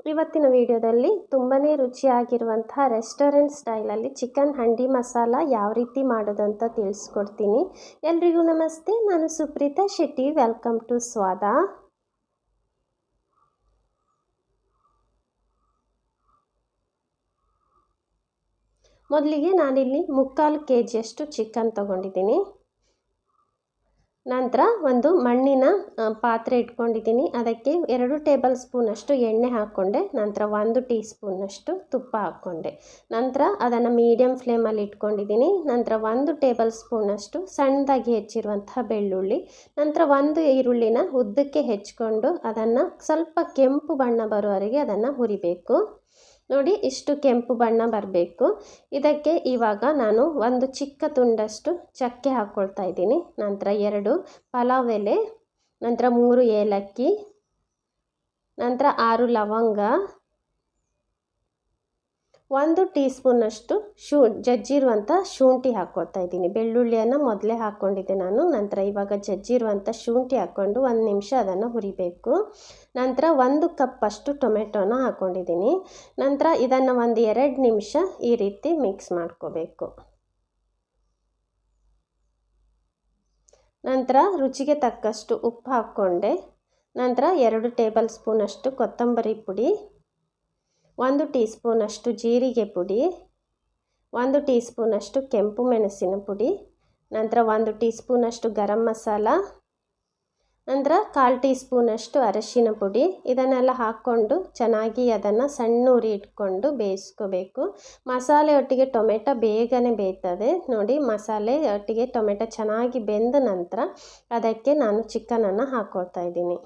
ಇವತ್ತಿನ ವಿಡಿಯೋದಲ್ಲಿ ತುಂಬಾ ರುಚಿಯಾಗಿರುವಂತಹ ರೆಸ್ಟೋರೆಂಟ್ ಸ್ಟೈಲಲ್ಲಿ ಚಿಕನ್ ಹಂಡಿ ಮಸಾಲ ಯಾವ ರೀತಿ ಮಾಡೋದು ಅಂತ ತಿಳಿಸ್ಕೊಡ್ತೀನಿ. ಎಲ್ರಿಗೂ ನಮಸ್ತೆ, ನಾನು ಸುಪ್ರೀತಾ ಶೆಟ್ಟಿ. ವೆಲ್ಕಮ್ ಟು ಸ್ವಾದ. ಮೊದಲಿಗೆ ನಾನಿಲ್ಲಿ 3/4 kg ಚಿಕನ್ ತಗೊಂಡಿದ್ದೀನಿ. ನಂತರ ಒಂದು ಮಣ್ಣಿನ ಪಾತ್ರೆ ಇಟ್ಕೊಂಡಿದ್ದೀನಿ. ಅದಕ್ಕೆ 2 ಟೇಬಲ್ ಸ್ಪೂನಷ್ಟು ಎಣ್ಣೆ ಹಾಕ್ಕೊಂಡೆ. ನಂತರ 1 ಟೀ ಸ್ಪೂನಷ್ಟು ತುಪ್ಪ ಹಾಕ್ಕೊಂಡೆ. ನಂತರ ಅದನ್ನು ಮೀಡಿಯಮ್ ಫ್ಲೇಮಲ್ಲಿ ಇಟ್ಕೊಂಡಿದ್ದೀನಿ. ನಂತರ 1 ಟೇಬಲ್ ಸ್ಪೂನಷ್ಟು ಸಣ್ಣದಾಗಿ ಹೆಚ್ಚಿರುವಂತಹ ಬೆಳ್ಳುಳ್ಳಿ. ನಂತರ 1 ಈರುಳ್ಳಿನ ಉದ್ದಕ್ಕೆ ಹೆಚ್ಚಿಕೊಂಡು ಅದನ್ನು ಸ್ವಲ್ಪ ಕೆಂಪು ಬಣ್ಣ ಬರುವವರೆಗೆ ಅದನ್ನು ಹುರಿಬೇಕು. ನೋಡಿ, ಇಷ್ಟು ಕೆಂಪು ಬಣ್ಣ ಬರಬೇಕು. ಇದಕ್ಕೆ ಇವಾಗ ನಾನು 1 ಚಿಕ್ಕ ತುಂಡಷ್ಟು ಚಕ್ಕೆ ಹಾಕ್ಕೊಳ್ತಾ ಇದ್ದೀನಿ. ನಂತರ 2 ಪಲಾವ್ ಎಲೆ, ನಂತರ 3 ಏಲಕ್ಕಿ, ನಂತರ 6 ಲವಂಗ, 1 ಟೀ ಸ್ಪೂನಷ್ಟು ಜಜ್ಜಿರುವಂಥ ಶುಂಠಿ ಹಾಕ್ಕೊಳ್ತಾ ಇದ್ದೀನಿ. ಬೆಳ್ಳುಳ್ಳಿಯನ್ನು ಮೊದಲೇ ಹಾಕ್ಕೊಂಡಿದ್ದೆ ನಾನು. ನಂತರ ಇವಾಗ ಜಜ್ಜಿರುವಂಥ ಶುಂಠಿ ಹಾಕ್ಕೊಂಡು 1 ನಿಮಿಷ ಅದನ್ನು ಹುರಿಬೇಕು. ನಂತರ 1 ಕಪ್ಪಷ್ಟು ಟೊಮೆಟೊನ ಹಾಕ್ಕೊಂಡಿದ್ದೀನಿ. ನಂತರ ಇದನ್ನು 1-2 ನಿಮಿಷ ಈ ರೀತಿ ಮಿಕ್ಸ್ ಮಾಡ್ಕೋಬೇಕು. ನಂತರ ರುಚಿಗೆ ತಕ್ಕಷ್ಟು ಉಪ್ಪು ಹಾಕ್ಕೊಂಡೆ. ನಂತರ 2 ಟೇಬಲ್ ಸ್ಪೂನಷ್ಟು ಕೊತ್ತಂಬರಿ ಪುಡಿ, 1 ಟೀ ಸ್ಪೂನಷ್ಟು ಜೀರಿಗೆ ಪುಡಿ, 1 ಟೀ ಸ್ಪೂನಷ್ಟು ಕೆಂಪು ಮೆಣಸಿನ ಪುಡಿ, ನಂತರ 1 ಟೀ ಸ್ಪೂನಷ್ಟು ಗರಂ ಮಸಾಲ, ನಂತರ 1/4 ಟೀ ಸ್ಪೂನಷ್ಟು ಅರಶಿನ ಪುಡಿ. ಇದನ್ನೆಲ್ಲ ಹಾಕ್ಕೊಂಡು ಚೆನ್ನಾಗಿ ಅದನ್ನು ಸಣ್ಣ ಉರಿ ಇಟ್ಕೊಂಡು ಬೇಯಿಸ್ಕೋಬೇಕು. ಮಸಾಲೆ ಒಟ್ಟಿಗೆ ಟೊಮೆಟೊ ಬೇಗನೆ ಬೇಯ್ತದೆ. ನೋಡಿ, ಮಸಾಲೆ ಒಟ್ಟಿಗೆ ಟೊಮೆಟೊ ಚೆನ್ನಾಗಿ ಬೆಂದ ನಂತರ ಅದಕ್ಕೆ ನಾನು ಚಿಕನನ್ನು ಹಾಕ್ಕೊಳ್ತಾ ಇದ್ದೀನಿ.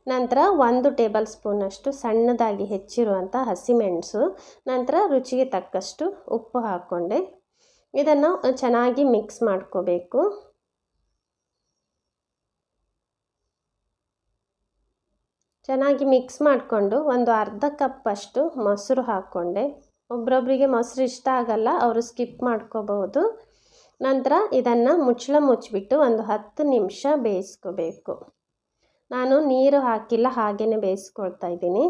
ನಂತರ 1 ಟೇಬಲ್ ಸ್ಪೂನಷ್ಟು ಸಣ್ಣದಾಗಿ ಹೆಚ್ಚಿರುವಂಥ ಹಸಿಮೆಣಸು, ನಂತರ ರುಚಿಗೆ ತಕ್ಕಷ್ಟು ಉಪ್ಪು ಹಾಕ್ಕೊಂಡೆ. ಇದನ್ನು ಚೆನ್ನಾಗಿ ಮಿಕ್ಸ್ ಮಾಡ್ಕೋಬೇಕು. ಚೆನ್ನಾಗಿ ಮಿಕ್ಸ್ ಮಾಡಿಕೊಂಡು ಒಂದು ಅರ್ಧ ಕಪ್ಪಷ್ಟು ಮೊಸರು ಹಾಕ್ಕೊಂಡೆ. ಒಬ್ರೊಬ್ಬರಿಗೆ ಮೊಸರು ಇಷ್ಟ ಆಗಲ್ಲ, ಅವರು ಸ್ಕಿಪ್ ಮಾಡ್ಕೋಬಹುದು. ನಂತರ ಇದನ್ನು ಮುಚ್ಚಳ ಮುಚ್ಚಿಬಿಟ್ಟು ಒಂದು 10 ನಿಮಿಷ ಬೇಯಿಸ್ಕೋಬೇಕು. ನಾನು ನೀರು ಹಾಕಿಲ್ಲ, ಹಾಗೆಯೇ ಬೇಯಿಸ್ಕೊಳ್ತಾ ಇದ್ದೀನಿ.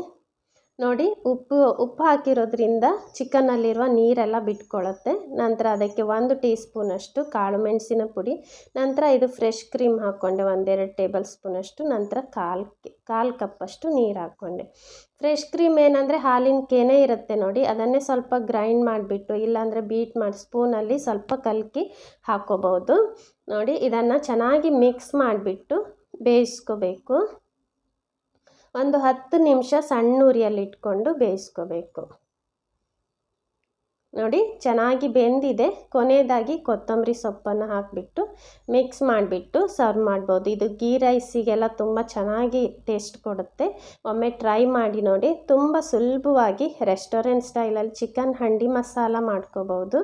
ನೋಡಿ, ಉಪ್ಪು ಹಾಕಿರೋದ್ರಿಂದ ಚಿಕನ್ನಲ್ಲಿರುವ ನೀರೆಲ್ಲ ಬಿಟ್ಕೊಳ್ಳುತ್ತೆ. ನಂತರ ಅದಕ್ಕೆ 1 ಟೀ ಸ್ಪೂನಷ್ಟು ಕಾಳು ಮೆಣಸಿನ ಪುಡಿ, ನಂತರ ಇದು ಫ್ರೆಶ್ ಕ್ರೀಮ್ ಹಾಕ್ಕೊಂಡೆ 1-2 ಟೇಬಲ್ ಸ್ಪೂನಷ್ಟು, ನಂತರ ಕಾಲು ಕಪ್ಪಷ್ಟು ನೀರು ಹಾಕ್ಕೊಂಡೆ. ಫ್ರೆಶ್ ಕ್ರೀಮ್ ಏನಂದರೆ ಹಾಲಿನ ಕೆನೆ ಇರುತ್ತೆ ನೋಡಿ, ಅದನ್ನೇ ಸ್ವಲ್ಪ ಗ್ರೈಂಡ್ ಮಾಡಿಬಿಟ್ಟು ಇಲ್ಲಾಂದರೆ ಬೀಟ್ ಮಾಡಿ ಸ್ಪೂನಲ್ಲಿ ಸ್ವಲ್ಪ ಕಲಕಿ ಹಾಕ್ಕೋಬೋದು. ನೋಡಿ, ಇದನ್ನು ಚೆನ್ನಾಗಿ ಮಿಕ್ಸ್ ಮಾಡಿಬಿಟ್ಟು ಬೇಯಿಸ್ಕೋಬೇಕು. ಒಂದು 10 ನಿಮಿಷ ಸಣ್ಣ ಉರಿಯಲ್ಲಿ ಇಟ್ಕೊಂಡು ಬೇಯಿಸ್ಕೋಬೇಕು. ನೋಡಿ, ಚೆನ್ನಾಗಿ ಬೆಂದಿದೆ. ಕೊನೆಯದಾಗಿ ಕೊತ್ತಂಬರಿ ಸೊಪ್ಪನ್ನು ಹಾಕಿಬಿಟ್ಟು ಮಿಕ್ಸ್ ಮಾಡಿಬಿಟ್ಟು ಸರ್ವ್ ಮಾಡ್ಬೋದು. ಇದು ಗೀ ರೈಸಿಗೆಲ್ಲ ತುಂಬ ಚೆನ್ನಾಗಿ ಟೇಸ್ಟ್ ಕೊಡುತ್ತೆ. ಒಮ್ಮೆ ಟ್ರೈ ಮಾಡಿ ನೋಡಿ. ತುಂಬ ಸುಲಭವಾಗಿ ರೆಸ್ಟೋರೆಂಟ್ ಸ್ಟೈಲಲ್ಲಿ ಚಿಕನ್ ಹಂಡಿ ಮಸಾಲ ಮಾಡ್ಕೋಬೋದು.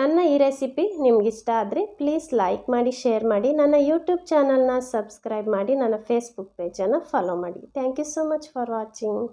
ನನ್ನ ಈ ರೆಸಿಪಿ ನಿಮಗಿಷ್ಟ ಆದರೆ ಪ್ಲೀಸ್ ಲೈಕ್ ಮಾಡಿ, ಶೇರ್ ಮಾಡಿ. ನನ್ನ ಯೂಟ್ಯೂಬ್ ಚಾನಲ್ನ ಸಬ್ಸ್ಕ್ರೈಬ್ ಮಾಡಿ, ನನ್ನ ಫೇಸ್ಬುಕ್ ಪೇಜನ್ನು ಫಾಲೋ ಮಾಡಿ. Thank you so much for watching.